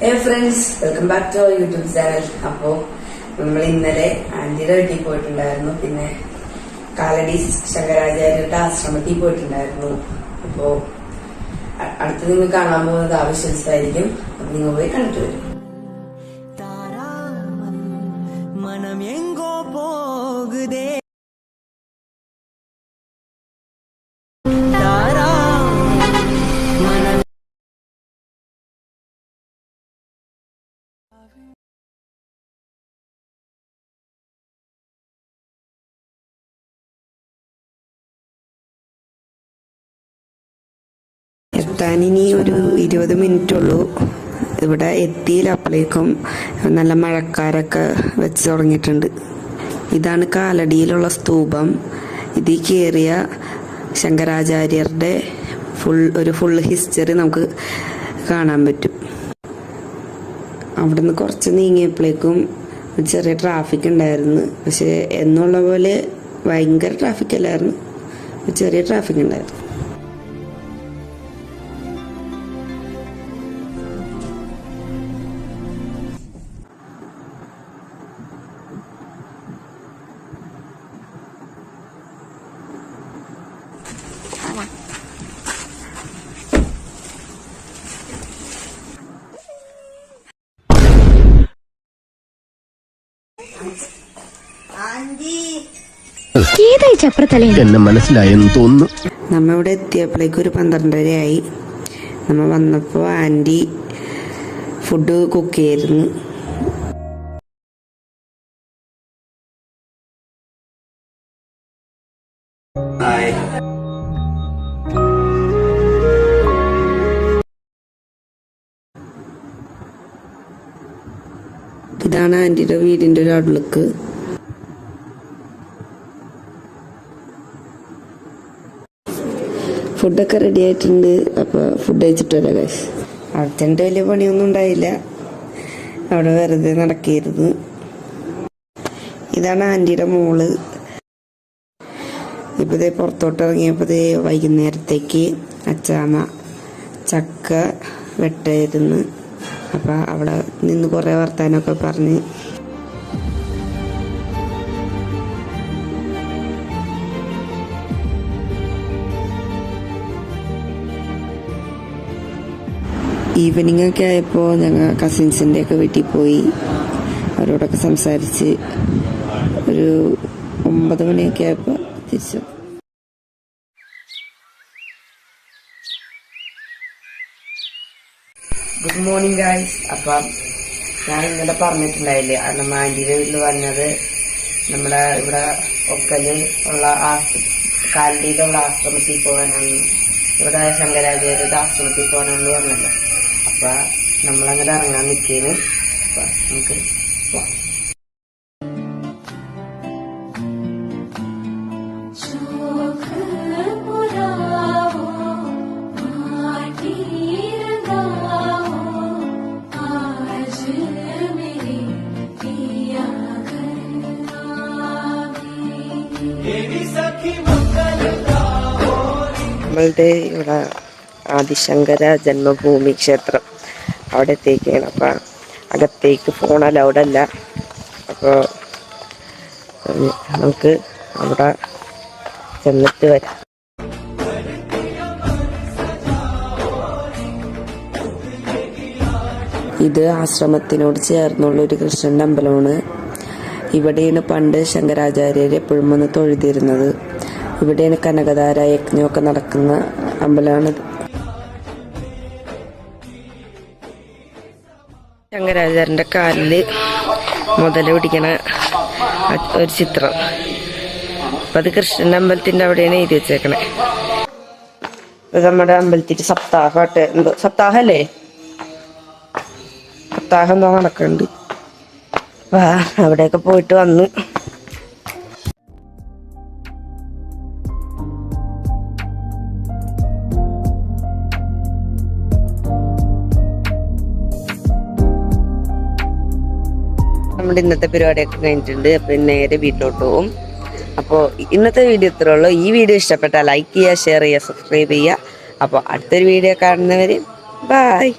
Hey friends, welcome back to our YouTube channel. അപ്പോൾ നമ്മൾ ഇന്നലെ ആന്റിയുടെ വീട്ടിൽ പോയിട്ടുണ്ടായിരുന്നു, പിന്നെ കാലടി ശങ്കരാചാര്യരുടെ ആശ്രമത്തിൽ പോയിട്ടുണ്ടായിരുന്നു. അപ്പോ അടുത്ത് നിങ്ങൾ കാണാൻ പോകുന്നത് ആവശ്യമായിരിക്കും. അപ്പൊ നിങ്ങൾ പോയി കണ്ടിട്ട് വരും. എത്താനിനി ഒരു 20 മിനിറ്റ് ഉള്ളൂ. ഇവിടെ എത്തിയില്ലപ്പോഴേക്കും നല്ല മഴക്കാരൊക്കെ വെച്ച് തുടങ്ങിയിട്ടുണ്ട്. ഇതാണ് കാലടിയിലുള്ള സ്തൂപം. ഇതിൽ കയറിയ ശങ്കരാചാര്യരുടെ ഫുൾ ഹിസ്റ്ററി നമുക്ക് കാണാൻ പറ്റും. അവിടുന്ന് കുറച്ച് നീങ്ങിയപ്പോഴേക്കും ചെറിയ ട്രാഫിക് ഉണ്ടായിരുന്നു. പക്ഷെ എന്നുള്ള പോലെ ഭയങ്കര ട്രാഫിക് അല്ലായിരുന്നു, ചെറിയ ട്രാഫിക് ഉണ്ടായിരുന്നു. എന്നെ മനസ്സിലായെന്ന് തോന്നുന്നു. നമ്മ ഇവിടെ എത്തിയപ്പോഴേക്ക് ഒരു 12:30 നമ്മ വന്നപ്പോ ആന്റി ഫുഡ് കുക്ക് ചെയ്യായിരുന്നു. ഇതാണ് ആന്റിയുടെ വീടിന്റെ ഒരു ഔട്ട്ലുക്ക്. ഫുഡൊക്കെ റെഡി ആയിട്ടുണ്ട്. അപ്പോൾ ഫുഡ് കഴിച്ചിട്ട് വരാം ഗൈസ്. അവിടുത്തെ വലിയ പണിയൊന്നും ഉണ്ടായില്ല, അവിടെ വെറുതെ നടക്കരുത്. ഇതാണ് ആന്റിയുടെ മോള്. ഇപ്പതേ പുറത്തോട്ട് ഇറങ്ങിയപ്പോഴേ വൈകുന്നേരത്തേക്ക് അച്ചാമ്മ ചക്ക വെട്ടായിരുന്നു. അപ്പം അവിടെ നിന്ന് കുറേ വർത്താനമൊക്കെ പറഞ്ഞ് ഈവനിങ് ഒക്കെ ആയപ്പോൾ ഞങ്ങൾ കസിൻസിൻ്റെ ഒക്കെ വീട്ടിൽ പോയി അവരോടൊക്കെ സംസാരിച്ച് ഒരു 9 മണിയൊക്കെ ആയപ്പോൾ തിരിച്ചു. Good morning guys. അപ്പം ഞാൻ ഇന്നലെ പറഞ്ഞിട്ടുണ്ടായില്ലേ, നമ്മൾ ആന്റിയുടെ വീട്ടിൽ വന്നത് നമ്മുടെ ഇവിടെ ഒക്കല് ഉള്ള കാലടിയിലുള്ള ആശ്രമത്തിൽ പോകാനാണ്, ഇവിടെ ശങ്കരാചാര്യരുടെ ആശ്രമത്തിൽ പോകാനാണെന്ന് പറഞ്ഞല്ലോ. അപ്പൊ നമ്മളങ്ങനെ ഇറങ്ങാൻ നിൽക്കുന്നു. അപ്പൊ നമുക്ക് പോവാം. നമ്മളുടെ ഇവിടെ ആദിശങ്കര ജന്മഭൂമി ക്ഷേത്രം അവിടെ എത്തിയൊക്കെയാണ്. അപ്പം അകത്തേക്ക് ഫോൺ അലൗഡല്ല. അപ്പോൾ നമുക്ക് അവിടെ ചെന്നിട്ട് വരാം. ഇത് ആശ്രമത്തിനോട് ചേർന്നുള്ള ഒരു കൃഷ്ണന്റെ അമ്പലമാണ്. ഇവിടെയാണ് പണ്ട് ശങ്കരാചാര്യർ എപ്പോഴും വന്ന് തൊഴുതിരുന്നത്. ഇവിടെയാണ് കനകധാര യജ്ഞമൊക്കെ നടക്കുന്ന അമ്പലമാണിത്. ശങ്കരാചാര്യന്റെ കാലില് മുതല പിടിക്കണ ഒരു ചിത്രം. അപ്പൊ അത് കൃഷ്ണന്റെ അമ്പലത്തിന്റെ അവിടെയാണ് എഴുതി വെച്ചേക്കണേ. നമ്മുടെ അമ്പലത്തിൽ സപ്താഹമായിട്ട് എന്തോ സപ്താഹല്ലേ, സപ്താഹം എന്തോ നടക്കുന്നുണ്ട്. അവിടെയൊക്കെ പോയിട്ട് വന്ന് നമ്മുടെ ഇന്നത്തെ പരിപാടിയൊക്കെ കഴിഞ്ഞിട്ടുണ്ട്. അപ്പം നേരെ വീട്ടിലോട്ട് പോകും. അപ്പോൾ ഇന്നത്തെ വീഡിയോ ഇത്രേ ഉള്ളൂ. ഈ വീഡിയോ ഇഷ്ടപ്പെട്ടാൽ ലൈക്ക് ചെയ്യുക, ഷെയർ ചെയ്യുക, സബ്സ്ക്രൈബ് ചെയ്യുക. അപ്പോൾ അടുത്തൊരു വീഡിയോ കാണുന്നവരെ ബൈ.